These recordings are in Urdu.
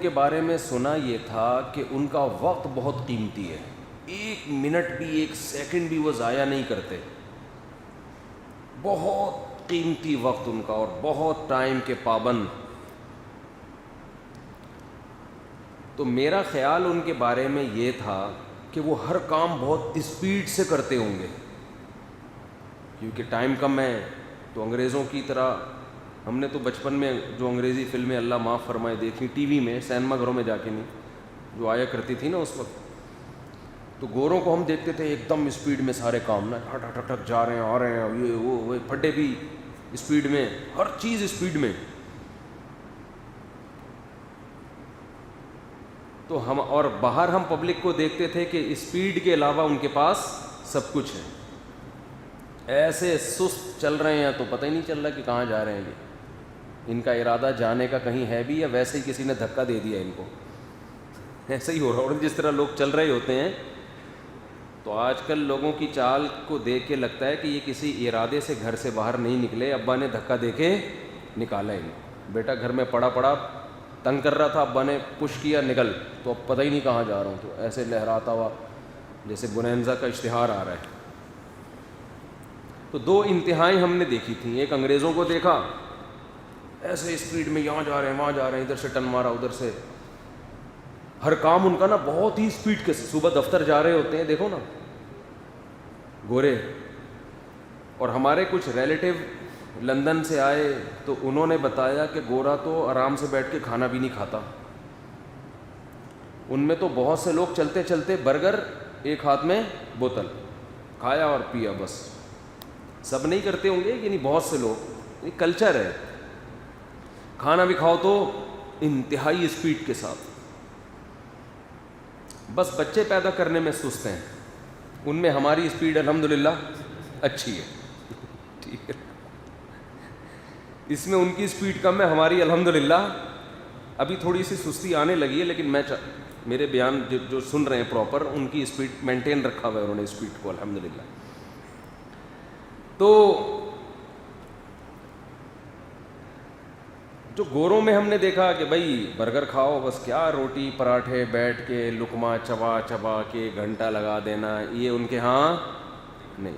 کے بارے میں سنا یہ تھا کہ ان کا وقت بہت قیمتی ہے، ایک منٹ بھی ایک سیکنڈ بھی وہ ضائع نہیں کرتے، بہت قیمتی وقت ان کا اور بہت ٹائم کے پابند۔ تو میرا خیال ان کے بارے میں یہ تھا کہ وہ ہر کام بہت اسپیڈ سے کرتے ہوں گے، کیونکہ ٹائم کم ہے۔ تو انگریزوں کی طرح ہم نے تو بچپن میں جو انگریزی فلمیں اللہ معاف فرمائے دیکھی ٹی وی میں، سینما گھروں میں جا کے نہیں، جو آیا کرتی تھی نا اس وقت، تو گوروں کو ہم دیکھتے تھے ایک دم اسپیڈ میں سارے کام نا، ٹھک ٹھک ٹھک جا رہے ہیں، آ رہے ہیں، یہ وہ پھڈے بھی اسپیڈ میں، ہر چیز اسپیڈ میں۔ تو ہم اور باہر ہم پبلک کو دیکھتے تھے کہ اسپیڈ کے علاوہ ان کے پاس سب کچھ ہے، ایسے سست چل رہے ہیں تو پتہ ہی نہیں چل رہا کہ کہاں جا رہے ہیں یہ، ان کا ارادہ جانے کا کہیں ہے بھی یا ویسے ہی کسی نے دھکا دے دیا ان کو، ایسا ہی ہو رہا ہے۔ اور جس طرح لوگ چل رہے ہوتے ہیں تو آج کل لوگوں کی چال کو دیکھ کے لگتا ہے کہ یہ کسی ارادے سے گھر سے باہر نہیں نکلے، ابا نے دھکا دے کے نکالا ان کو، بیٹا گھر میں پڑا پڑا تنگ کر رہا تھا، ابا نے پش کیا نکل، تو اب پتہ ہی نہیں کہاں جا رہا ہوں، تو ایسے لہراتا ہوا جیسے بونینزا کا اشتہار آ رہا ہے۔ تو دو انتہائیں ہم نے دیکھی تھیں، ایک انگریزوں کو دیکھا ایسے اسپیڈ میں یہاں جا رہے ہیں وہاں جا رہے ہیں، ادھر سے ٹن مارا ادھر سے، ہر کام ان کا نا بہت ہی اسپیڈ کے، صبح دفتر جا رہے ہوتے ہیں دیکھو نا گورے، اور ہمارے کچھ ریلیٹیو لندن سے آئے تو انہوں نے بتایا کہ گورا تو آرام سے بیٹھ کے کھانا بھی نہیں کھاتا، ان میں تو بہت سے لوگ چلتے چلتے برگر ایک ہاتھ میں بوتل کھایا اور پیا، بس سب نہیں کرتے ہوں گے یعنی بہت سے لوگ، یہ کلچر ہے، کھانا بھی کھاؤ تو انتہائی اسپیڈ کے ساتھ۔ بس بچے پیدا کرنے میں سست ہیں، ان میں ہماری اسپیڈ الحمدللہ اچھی ہے، ٹھیک ہے، اس میں ان کی اسپیڈ کم ہے، ہماری الحمدللہ ابھی تھوڑی سی سستی آنے لگی ہے، لیکن میرے بیان جو سن رہے ہیں پراپر، ان کی اسپیڈ مینٹین رکھا ہوا ہے انہوں نے اسپیڈ کو الحمدللہ۔ تو جو گوروں میں ہم نے دیکھا کہ بھائی برگر کھاؤ، بس کیا روٹی پراٹھے بیٹھ کے لقمہ چبا چبا کے گھنٹہ لگا دینا، یہ ان کے ہاں نہیں۔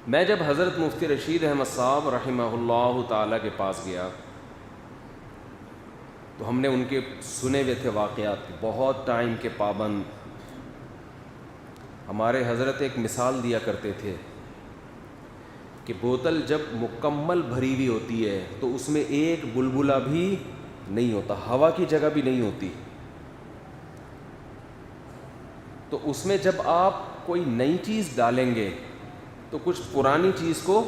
میں جب حضرت مفتی رشید احمد صاحب رحمہ اللہ تعالیٰ کے پاس گیا تو ہم نے ان کے سنے ہوئے تھے واقعات، بہت ٹائم کے پابند۔ ہمارے حضرت ایک مثال دیا کرتے تھے کہ بوتل جب مکمل بھری ہوئی ہوتی ہے تو اس میں ایک بلبلہ بھی نہیں ہوتا، ہوا کی جگہ بھی نہیں ہوتی، تو اس میں جب آپ کوئی نئی چیز ڈالیں گے تو کچھ پرانی چیز کو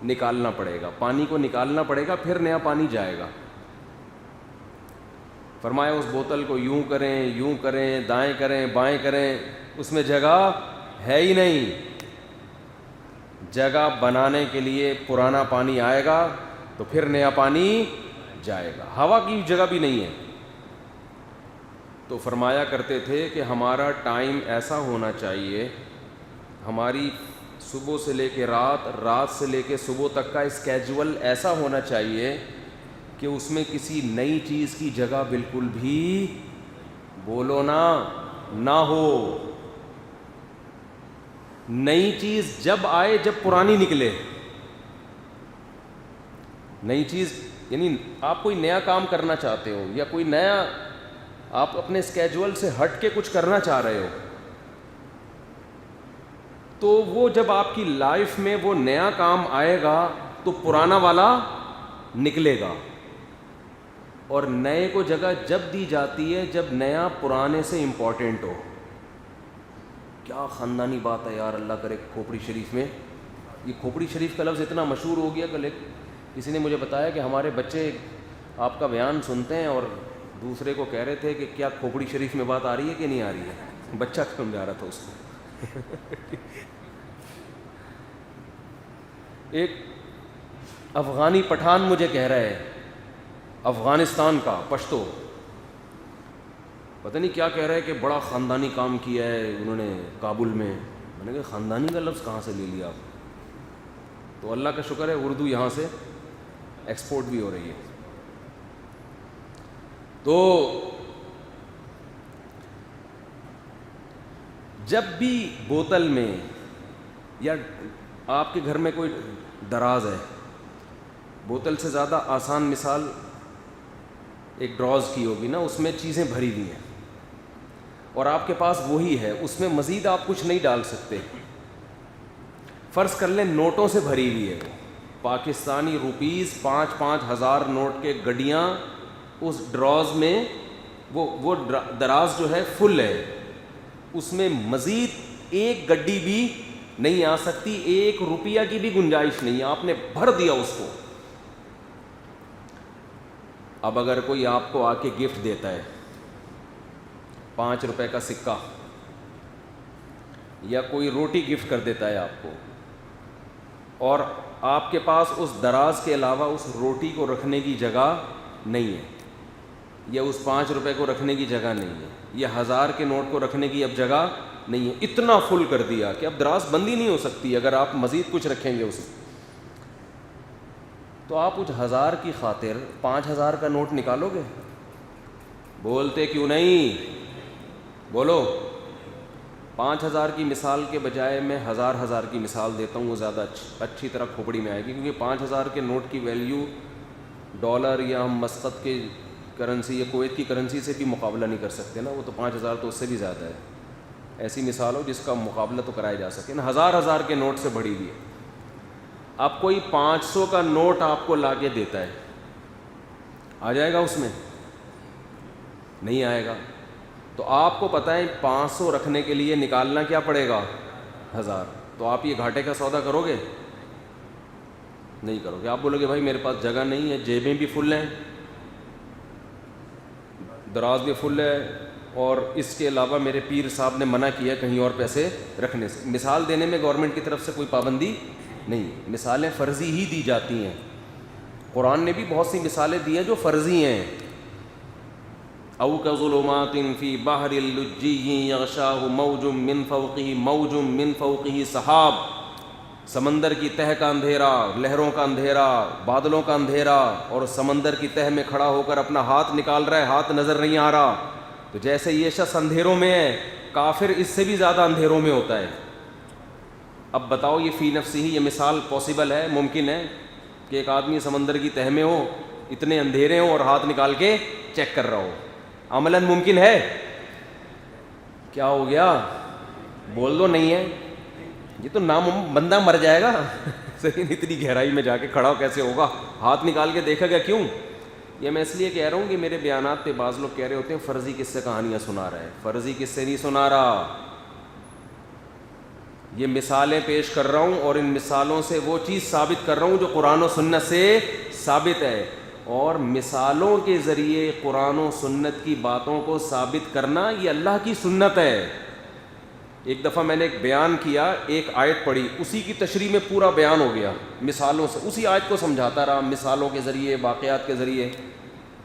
نکالنا پڑے گا، پانی کو نکالنا پڑے گا، پھر نیا پانی جائے گا۔ فرمایا اس بوتل کو یوں کریں دائیں کریں بائیں کریں، اس میں جگہ ہے ہی نہیں، جگہ بنانے کے لیے پرانا پانی آئے گا تو پھر نیا پانی جائے گا، ہوا کی جگہ بھی نہیں ہے۔ تو فرمایا کرتے تھے کہ ہمارا ٹائم ایسا ہونا چاہیے، ہماری صبح سے لے کے رات سے لے کے صبح تک کا اسکیجول ایسا ہونا چاہیے کہ اس میں کسی نئی چیز کی جگہ بالکل بھی بولو نہ ہو، نئی چیز جب آئے جب پرانی نکلے، نئی چیز یعنی آپ کوئی نیا کام کرنا چاہتے ہو یا کوئی نیا آپ اپنے اسکیجول سے ہٹ کے کچھ کرنا چاہ رہے ہو، تو وہ جب آپ کی لائف میں وہ نیا کام آئے گا تو پرانا والا نکلے گا، اور نئے کو جگہ جب دی جاتی ہے جب نیا پرانے سے امپورٹنٹ ہو۔ کیا خاندانی بات ہے یار، اللہ کرے کھوپڑی شریف میں، یہ کھوپڑی شریف کا لفظ اتنا مشہور ہو گیا کہ کسی نے مجھے بتایا کہ ہمارے بچے آپ کا بیان سنتے ہیں اور دوسرے کو کہہ رہے تھے کہ کیا کھوپڑی شریف میں بات آ رہی ہے کہ نہیں آ رہی ہے، بچہ سمجھا رہا تھا اس کو۔ ایک افغانی پٹھان مجھے کہہ رہا ہے، افغانستان کا پشتو، پتہ نہیں کیا کہہ رہا ہے کہ بڑا خاندانی کام کیا ہے انہوں نے کابل میں۔ میں نے کہا خاندانی کا لفظ کہاں سے لے لیا آپ؟ تو اللہ کا شکر ہے اردو یہاں سے ایکسپورٹ بھی ہو رہی ہے۔ تو جب بھی بوتل میں یا آپ کے گھر میں کوئی دراز ہے، بوتل سے زیادہ آسان مثال ایک ڈراز کی ہوگی نا، اس میں چیزیں بھری ہوئی ہیں اور آپ کے پاس وہی ہے، اس میں مزید آپ کچھ نہیں ڈال سکتے. فرض کر لیں نوٹوں سے بھری ہوئی ہے، پاکستانی روپیز 5,000 نوٹ کے گڈیاں اس ڈراز میں، وہ دراز جو ہے فل ہے، اس میں مزید ایک گڈی بھی نہیں آ سکتی، 1 روپیہ کی بھی گنجائش نہیں ہے، آپ نے بھر دیا اس کو. اب اگر کوئی آپ کو آ کے گفٹ دیتا ہے 5 روپے کا سکہ، یا کوئی روٹی گفٹ کر دیتا ہے آپ کو، اور آپ کے پاس اس دراز کے علاوہ اس روٹی کو رکھنے کی جگہ نہیں ہے، یا اس 5 روپے کو رکھنے کی جگہ نہیں ہے، یا 1000 کے نوٹ کو رکھنے کی اب جگہ نہیں ہے، اتنا فل کر دیا کہ اب دراز بندی نہیں ہو سکتی اگر آپ مزید کچھ رکھیں گے اس میں. تو آپ کچھ 1000 کی خاطر 5000 کا نوٹ نکالو گے؟ بولتے کیوں نہیں؟ بولو. 5000 کی مثال کے بجائے میں 1000 کی مثال دیتا ہوں، وہ زیادہ اچھی طرح کھوپڑی میں آئے گی، کیونکہ 5000 کے نوٹ کی ویلیو ڈالر یا ہم مسقط کے کرنسی یا کویت کی کرنسی سے بھی مقابلہ نہیں کر سکتے نا، وہ تو 5000 تو اس سے بھی زیادہ ہے. ایسی مثال ہو جس کا مقابلہ تو کرایا جا سکے نا، 1000 کے نوٹ سے بڑی ہوئی ہے. اب کوئی 500 کا نوٹ آپ کو لا کے دیتا ہے، آ جائے گا اس میں؟ نہیں آئے گا. تو آپ کو پتہ ہے 500 رکھنے کے لیے نکالنا کیا پڑے گا؟ 1000. تو آپ یہ گھاٹے کا سودا کرو گے؟ نہیں کرو گے. آپ بولو گے بھائی میرے پاس جگہ نہیں ہے، جیبیں بھی فل ہیں، دراز بھی فل ہے، اور اس کے علاوہ میرے پیر صاحب نے منع کیا کہیں اور پیسے رکھنے سے. مثال دینے میں گورنمنٹ کی طرف سے کوئی پابندی نہیں، مثالیں فرضی ہی دی جاتی ہیں. قرآن نے بھی بہت سی مثالیں دی ہیں جو فرضی ہیں. او کظلمات فی بحر اللجی یغشاہ موج من فوقہ سحاب، سمندر کی تہ کا اندھیرا، لہروں کا اندھیرا، بادلوں کا اندھیرا، اور سمندر کی تہ میں کھڑا ہو کر اپنا ہاتھ نکال رہا ہے، ہاتھ نظر نہیں آ رہا. تو جیسے یہ شخص اندھیروں میں ہے، کافر اس سے بھی زیادہ اندھیروں میں ہوتا ہے. اب بتاؤ یہ فی نفسی ہی یہ مثال پاسبل ہے، ممکن ہے کہ ایک آدمی سمندر کی تہ میں ہو، اتنے اندھیرے ہوں، اور ہاتھ نکال کے چیک کر رہا ہو؟ عملاً ممکن ہے؟ کیا ہو گیا؟ بول دو نہیں ہے. یہ تو بندہ مر جائے گا. لیکن اتنی گہرائی میں جا کے کھڑا ہو کیسے ہوگا؟ ہاتھ نکال کے دیکھا گیا. کیوں؟ یہ میں اس لیے کہہ رہا ہوں کہ میرے بیانات پہ بعض لوگ کہہ رہے ہوتے ہیں فرضی کس سے کہانیاں سنا رہا ہے. فرضی کس سے نہیں سنا رہا. یہ مثالیں پیش کر رہا ہوں، اور ان مثالوں سے وہ چیز ثابت کر رہا ہوں جو قرآن و سنت سے ثابت ہے. اور مثالوں کے ذریعے قرآن و سنت کی باتوں کو ثابت کرنا یہ اللہ کی سنت ہے. ایک دفعہ میں نے ایک بیان کیا، ایک آیت پڑھی، اسی کی تشریح میں پورا بیان ہو گیا مثالوں سے. اسی آیت کو سمجھاتا رہا مثالوں کے ذریعے، واقعات کے ذریعے.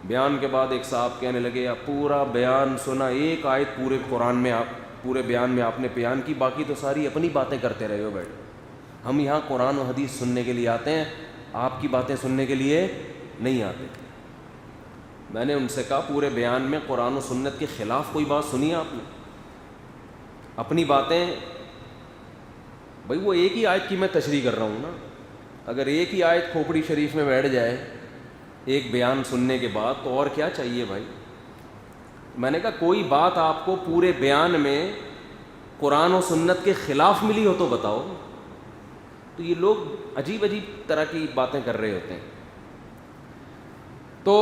بیان کے بعد ایک صاحب کہنے لگے پورا بیان سنا، ایک آیت پورے قرآن میں پورے بیان میں آپ نے بیان کی، باقی تو ساری اپنی باتیں کرتے رہے ہو. بیٹھ ہم یہاں قرآن و حدیث سننے کے لیے آتے ہیں، آپ کی باتیں سننے کے لیے نہیں آتے. میں نے ان سے کہا پورے بیان میں قرآن و سنت کے خلاف کوئی بات سنی ہے آپ نے؟ اپنی باتیں. بھائی وہ ایک ہی آیت کی میں تشریح کر رہا ہوں نا. اگر ایک ہی آیت کھوپڑی شریف میں بیٹھ جائے ایک بیان سننے کے بعد تو اور کیا چاہیے بھائی. میں نے کہا کوئی بات آپ کو پورے بیان میں قرآن و سنت کے خلاف ملی ہو تو بتاؤ. تو یہ لوگ عجیب عجیب طرح کی باتیں کر رہے ہوتے ہیں. تو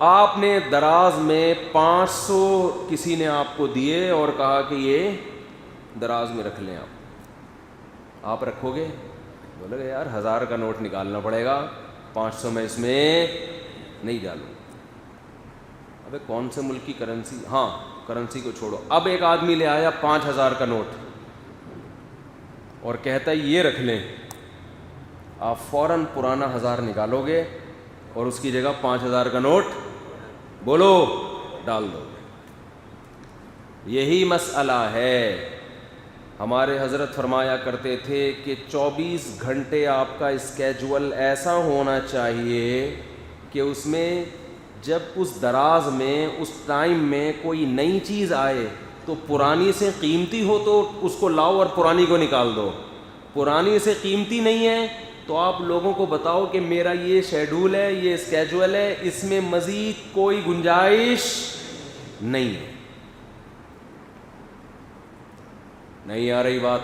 آپ نے دراز میں 500 کسی نے آپ کو دیے اور کہا کہ یہ دراز میں رکھ لیں. آپ رکھو گے؟ بولے گا یار 1000 کا نوٹ نکالنا پڑے گا، 500 میں اس میں نہیں ڈالوں. ابے کون سے ملک کی کرنسی؟ ہاں کرنسی کو چھوڑو. اب ایک آدمی لے آیا 5000 کا نوٹ اور کہتا ہے یہ رکھ لیں. آپ فوراً پرانا 1000 نکالو گے اور اس کی جگہ 5000 کا نوٹ بولو ڈال دو. یہی مسئلہ ہے. ہمارے حضرت فرمایا کرتے تھے کہ 24 گھنٹے آپ کا اسکیجول ایسا ہونا چاہیے کہ اس میں جب اس دراز میں اس ٹائم میں کوئی نئی چیز آئے تو پرانی سے قیمتی ہو تو اس کو لاؤ اور پرانی کو نکال دو. پرانی سے قیمتی نہیں ہے تو آپ لوگوں کو بتاؤ کہ میرا یہ شیڈول ہے, یہ اسکیجول ہے, اس میں مزید کوئی گنجائش نہیں ہے. نہیں آ رہی بات؟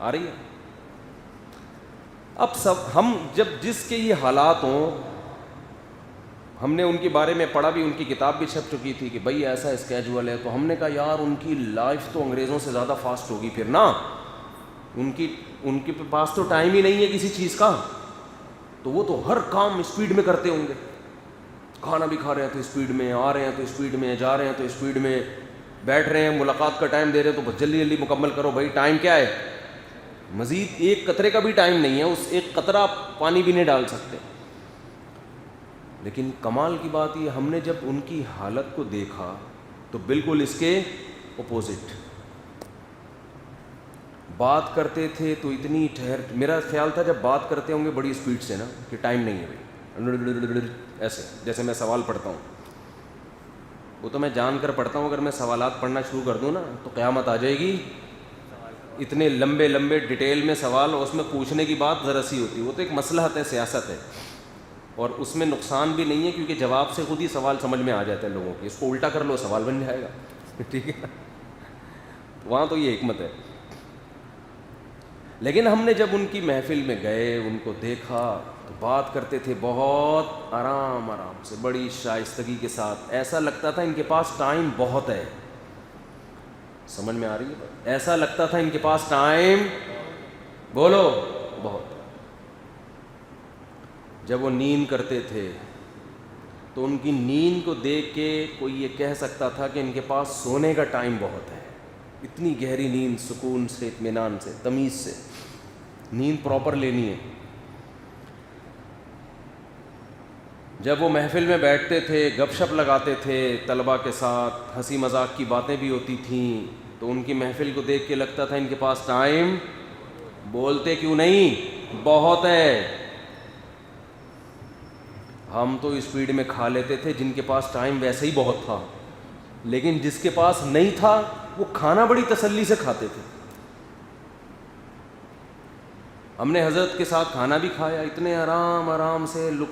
آ رہی ہے. اب سب ہم جب جس کے یہ حالات ہوں, ہم نے ان کے بارے میں پڑھا بھی, ان کی کتاب بھی چھپ چکی تھی کہ بھئی ایسا اسکیجول ہے, تو ہم نے کہا یار ان کی لائف تو انگریزوں سے زیادہ فاسٹ ہوگی پھر نا, ان کے پاس تو ٹائم ہی نہیں ہے کسی چیز کا, تو وہ تو ہر کام اسپیڈ میں کرتے ہوں گے. کھانا بھی کھا رہے ہیں تو اسپیڈ میں, آ رہے ہیں تو اسپیڈ میں, جا رہے ہیں تو اسپیڈ میں, بیٹھ رہے ہیں ملاقات کا ٹائم دے رہے ہیں تو بس جلدی جلدی مکمل کرو بھائی, ٹائم کیا ہے, مزید ایک قطرے کا بھی ٹائم نہیں ہے, اس ایک قطرہ پانی بھی نہیں ڈال سکتے. لیکن کمال کی بات یہ, ہم نے جب ان کی حالت کو دیکھا تو بالکل اس کے اپوزٹ. بات کرتے تھے تو اتنی میرا خیال تھا جب بات کرتے ہوں گے بڑی اسپیڈ سے نا کہ ٹائم نہیں ہے بھائی, ایسے جیسے میں سوال پڑھتا ہوں. وہ تو میں جان کر پڑھتا ہوں, اگر میں سوالات پڑھنا شروع کر دوں نا تو قیامت آ جائے گی. اتنے لمبے لمبے ڈیٹیل میں سوال, اور اس میں پوچھنے کی بات ذرا سی ہوتی ہے. وہ تو ایک مصلحت ہے, سیاست ہے, اور اس میں نقصان بھی نہیں ہے کیونکہ جواب سے خود ہی سوال سمجھ میں آ جاتا ہے لوگوں کی. اس کو الٹا کر لو سوال بن جائے گا. ٹھیک ہے, وہاں تو یہ حکمت ہے. لیکن ہم نے جب ان کی محفل میں گئے, ان کو دیکھا تو بات کرتے تھے بہت آرام آرام سے, بڑی شائستگی کے ساتھ. ایسا لگتا تھا ان کے پاس ٹائم بہت ہے. سمجھ میں آ رہی ہے؟ ایسا لگتا تھا ان کے پاس ٹائم, بولو, بہت. جب وہ نیند کرتے تھے تو ان کی نیند کو دیکھ کے کوئی یہ کہہ سکتا تھا کہ ان کے پاس سونے کا ٹائم بہت ہے. اتنی گہری نیند, سکون سے, اطمینان سے, تمیز سے نیند پراپر لینی ہے. جب وہ محفل میں بیٹھتے تھے, گپ شپ لگاتے تھے طلباء کے ساتھ, ہنسی مذاق کی باتیں بھی ہوتی تھیں, تو ان کی محفل کو دیکھ کے لگتا تھا ان کے پاس ٹائم, بولتے کیوں نہیں, بہت ہے. ہم تو اسپیڈ میں کھا لیتے تھے, جن کے پاس ٹائم ویسے ہی بہت تھا, لیکن جس کے پاس نہیں تھا وہ کھانا بڑی تسلی سے کھاتے تھے. ہم نے حضرت کے ساتھ کھانا بھی کھایا, اتنے آرام آرام سے